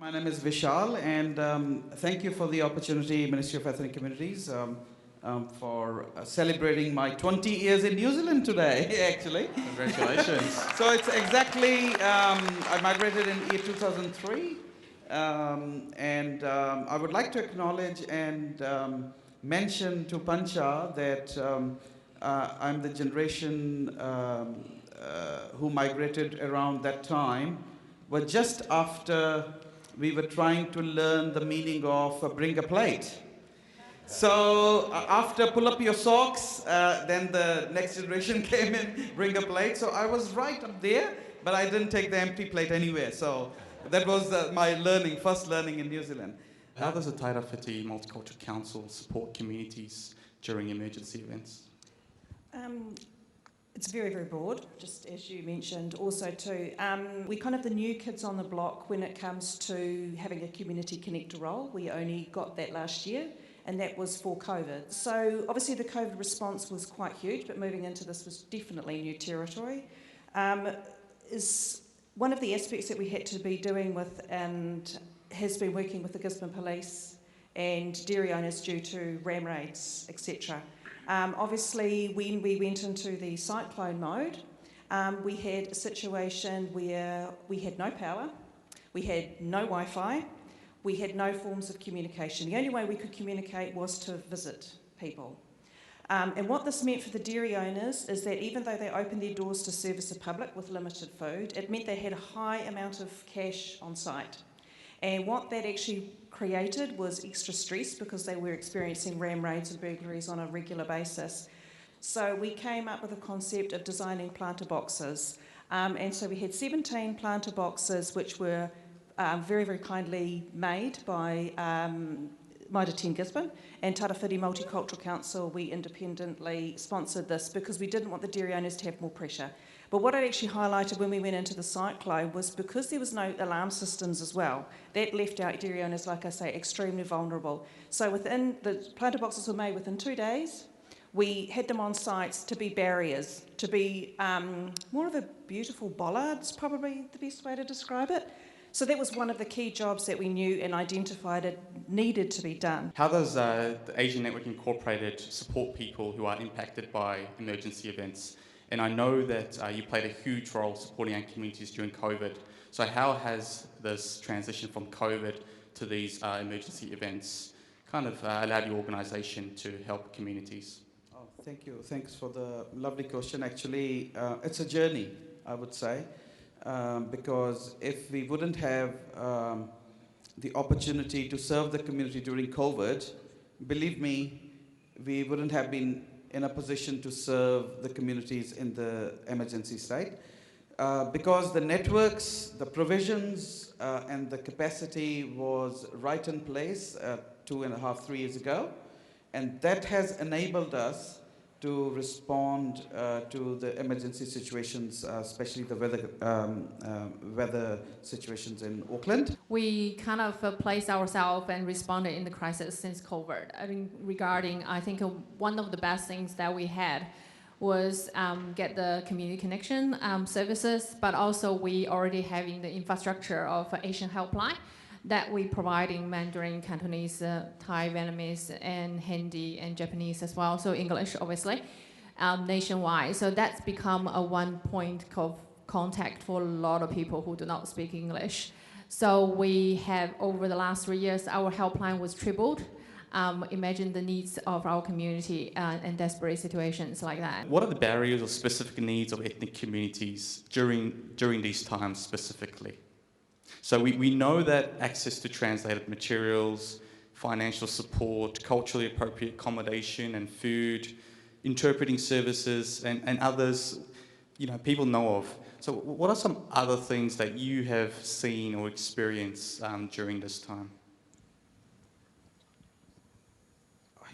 My name is Vishal, and thank you for the opportunity, Ministry of Ethnic Communities, for celebrating my 20 years in New Zealand today, actually. Congratulations. So it's exactly, I migrated in year 2003, and I would like to acknowledge and mention to Pancha that I'm the generation who migrated around that time, but just after we were trying to learn the meaning of bring a plate. So after pull up your socks, then the next generation came in, bring a plate. So I was right up there, but I didn't take the empty plate anywhere. So that was my learning, first learning in New Zealand. How does the Tairāwhiti Multicultural Council support communities during emergency events? It's very, very broad, just as you mentioned. Also, too, we're kind of the new kids on the block when it comes to having a community connector role. We only got that last year, and that was for COVID. So, obviously, the COVID response was quite huge, but moving into this was definitely new territory. Is one of the aspects that we had to be doing with and has been working with the Gisborne Police and dairy owners due to ram raids, etc. Obviously, when we went into the cyclone mode, we had a situation where we had no power, we had no Wi-Fi, we had no forms of communication. The only way we could communicate was to visit people. And what this meant for the dairy owners is that even though they opened their doors to service the public with limited food, it meant they had a high amount of cash on site. And what that actually created was extra stress because they were experiencing ram raids and burglaries on a regular basis. So we came up with a concept of designing planter boxes. And so we had 17 planter boxes which were very, very kindly made by Mitre 10 Gisborne and Tairāwhiti Multicultural Council. We independently sponsored this because we didn't want the dairy owners to have more pressure. But what it actually highlighted when we went into the cyclone was because there was no alarm systems as well, that left out dairy owners, like I say, extremely vulnerable. So within the planter boxes were made within 2 days. We had them on sites to be barriers, to be more of a beautiful bollards, probably the best way to describe it. So that was one of the key jobs that we knew and identified it needed to be done. How does the Asian Network Incorporated support people who are impacted by emergency events? And I know that you played a huge role supporting our communities during COVID. So how has this transition from COVID to these emergency events kind of allowed your organisation to help communities? Oh, thank you. Thanks for the lovely question. Actually, it's a journey, I would say, because if we wouldn't have the opportunity to serve the community during COVID, believe me, we wouldn't have been in a position to serve the communities in the emergency state. Because the networks, the provisions, and the capacity was right in place 2.5, 3 years ago. And that has enabled us to respond to the emergency situations, especially the weather situations in Auckland. We kind of placed ourselves and responded in the crisis since COVID. I think one of the best things that we had was get the community connection services, but also we already having the infrastructure of Asian helpline that we provide in Mandarin, Cantonese, Thai, Vietnamese, and Hindi, and Japanese as well, so English, obviously, nationwide. So that's become a one point of contact for a lot of people who do not speak English. So we have, over the last 3 years, our helpline was tripled. Imagine the needs of our community and desperate situations like that. What are the barriers or specific needs of ethnic communities during these times specifically? So we know that access to translated materials, financial support, culturally appropriate accommodation and food, interpreting services and others, people know of. So what are some other things that you have seen or experienced during this time?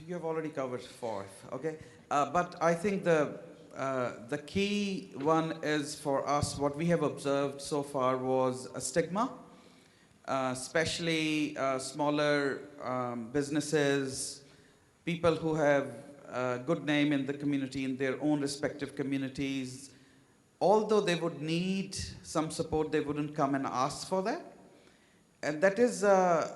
You have already covered 4, okay? But I think the key one is for us, what we have observed so far was a stigma, especially smaller businesses, people who have a good name in the community, in their own respective communities. Although they would need some support, they wouldn't come and ask for that. And that is a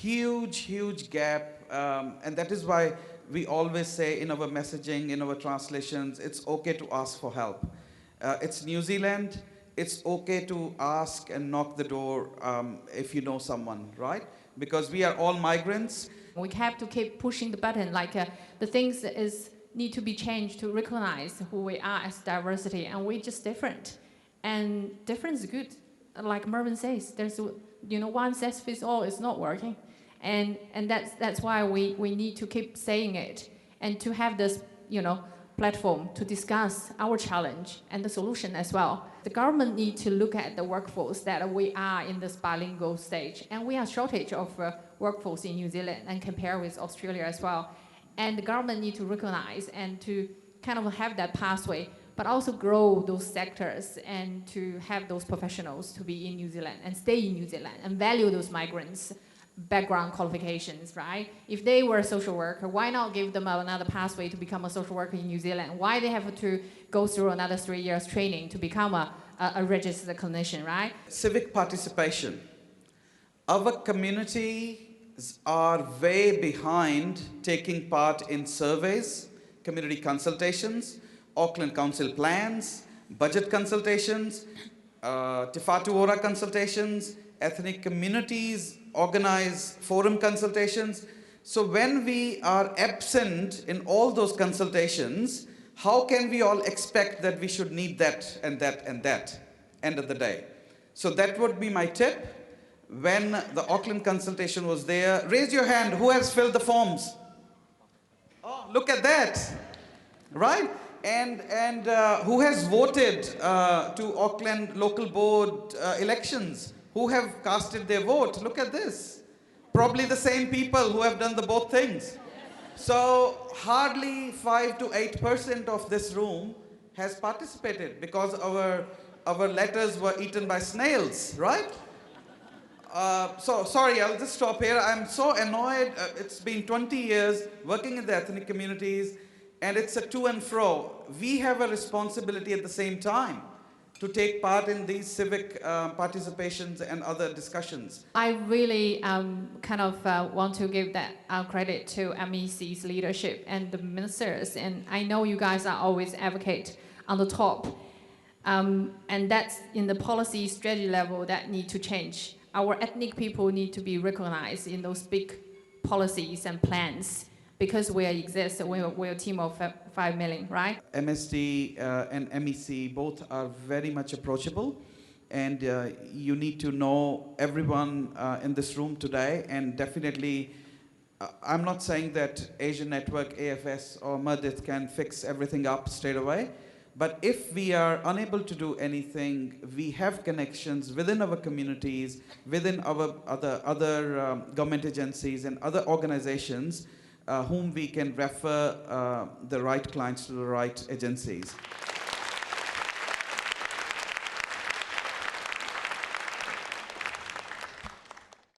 huge, huge gap. And that is why we always say in our messaging, in our translations, it's okay to ask for help. It's New Zealand. It's okay to ask and knock the door if you know someone, right? Because we are all migrants. We have to keep pushing the button, like the things need to be changed to recognize who we are as diversity, and we're just different. And different is good. Like Mervyn says, there's one size fits all is not working. And that's why we need to keep saying it and to have this platform to discuss our challenge and the solution as well. The government needs to look at the workforce that we are in this bilingual stage, and we are shortage of workforce in New Zealand and compare with Australia as well. And the government needs to recognize and to kind of have that pathway, but also grow those sectors and to have those professionals to be in New Zealand and stay in New Zealand and value those migrants' background qualifications, right? If they were a social worker, why not give them another pathway to become a social worker in New Zealand? Why they have to go through another 3 years training to become a registered clinician, right? Civic participation. Our communities are way behind taking part in surveys, community consultations, Auckland Council plans, budget consultations, Te Whatu Ora consultations, ethnic communities organize forum consultations. So when we are absent in all those consultations, how can we all expect that we should need that and that and that end of the day? So that would be my tip. When the Auckland consultation was there, raise your hand, who has filled the forms? Oh, look at that, right? And who has voted to Auckland local board elections? Who have casted their vote? Look at this. Probably the same people who have done the both things. So hardly 5 to 8% of this room has participated because our letters were eaten by snails, right? So sorry, I'll just stop here. I'm so annoyed. It's been 20 years working in the ethnic communities, and it's a to and fro. We have a responsibility at the same time to take part in these civic participations and other discussions. I really want to give that credit to MEC's leadership and the ministers, and I know you guys are always advocate on the top, and that's in the policy strategy level that need to change. Our ethnic people need to be recognized in those big policies and plans, because we exist, we're a team of 5 million, right? MSD and MEC both are very much approachable, and you need to know everyone in this room today, and definitely, I'm not saying that Asian Network, AFS or Meredith can fix everything up straight away, but if we are unable to do anything, we have connections within our communities, within our other government agencies and other organizations whom we can refer the right clients to the right agencies.